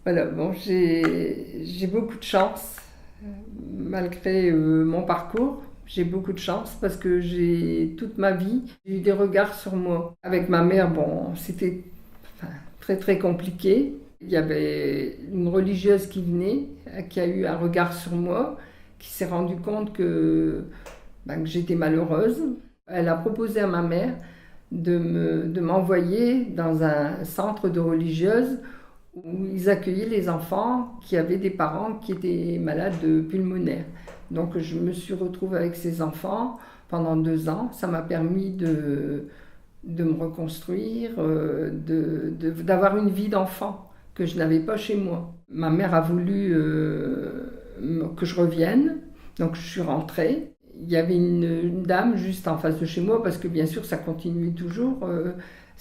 Voilà, bon, j'ai beaucoup de chance, malgré mon parcours. J'ai beaucoup de chance parce que toute ma vie, j'ai eu des regards sur moi. Avec ma mère, bon, c'était enfin, très très compliqué. Il y avait une religieuse qui venait, qui a eu un regard sur moi, qui s'est rendu compte que j'étais malheureuse. Elle a proposé à ma mère de m'envoyer dans un centre de religieuses où ils accueillaient les enfants qui avaient des parents qui étaient malades pulmonaires. Donc je me suis retrouvée avec ces enfants pendant 2 ans. Ça m'a permis de me reconstruire, d'avoir une vie d'enfant que je n'avais pas chez moi. Ma mère a voulu que je revienne, donc je suis rentrée. Il y avait une dame juste en face de chez moi, parce que bien sûr ça continuait toujours.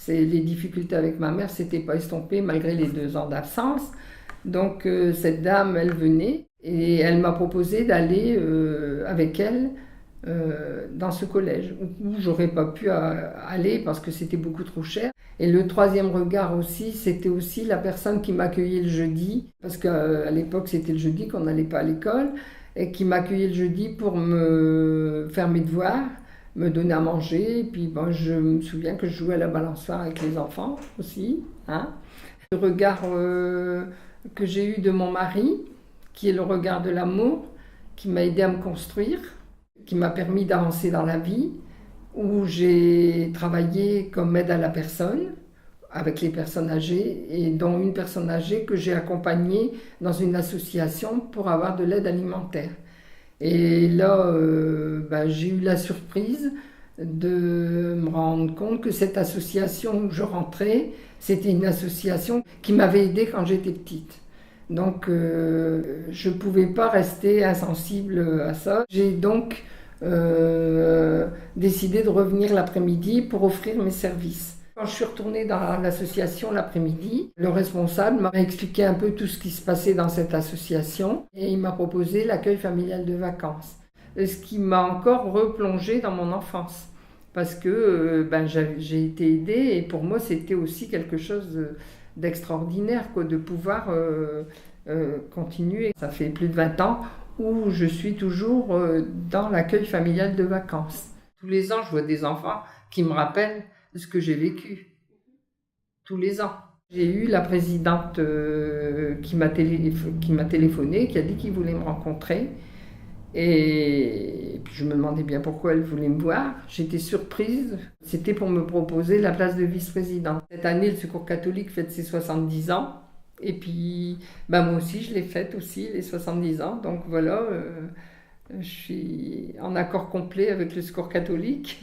Les difficultés avec ma mère s'étaient pas estompées malgré les 2 ans d'absence. Donc cette dame, elle venait et elle m'a proposé d'aller avec elle dans ce collège où j'aurais pas pu aller parce que c'était beaucoup trop cher. Et le troisième regard aussi, c'était aussi la personne qui m'accueillait le jeudi, parce qu'à l'époque c'était le jeudi qu'on n'allait pas à l'école, et qui m'accueillait le jeudi pour me faire mes devoirs, me donner à manger. Et puis bon, je me souviens que je jouais à la balançoire avec les enfants aussi. Hein. Le regard que j'ai eu de mon mari, qui est le regard de l'amour, qui m'a aidé à me construire, qui m'a permis d'avancer dans la vie, où j'ai travaillé comme aide à la personne, avec les personnes âgées, et dont une personne âgée que j'ai accompagnée dans une association pour avoir de l'aide alimentaire. Et là, j'ai eu la surprise de me rendre compte que cette association où je rentrais, c'était une association qui m'avait aidée quand j'étais petite. Donc, je ne pouvais pas rester insensible à ça. J'ai donc décidé de revenir l'après-midi pour offrir mes services. Quand je suis retournée dans l'association l'après-midi, le responsable m'a expliqué un peu tout ce qui se passait dans cette association et il m'a proposé l'accueil familial de vacances. Ce qui m'a encore replongée dans mon enfance parce que j'ai été aidée et pour moi c'était aussi quelque chose d'extraordinaire de pouvoir continuer. Ça fait plus de 20 ans où je suis toujours dans l'accueil familial de vacances. Tous les ans, je vois des enfants qui me rappellent ce que j'ai vécu. Tous les ans. J'ai eu la présidente qui m'a téléphoné, qui a dit qu'il voulait me rencontrer. Et puis je me demandais bien pourquoi elle voulait me voir. J'étais surprise. C'était pour me proposer la place de vice-présidente. Cette année, le Secours catholique fête ses 70 ans. Et puis, moi aussi, je l'ai faite aussi, les 70 ans. Donc voilà, je suis en accord complet avec le Secours catholique.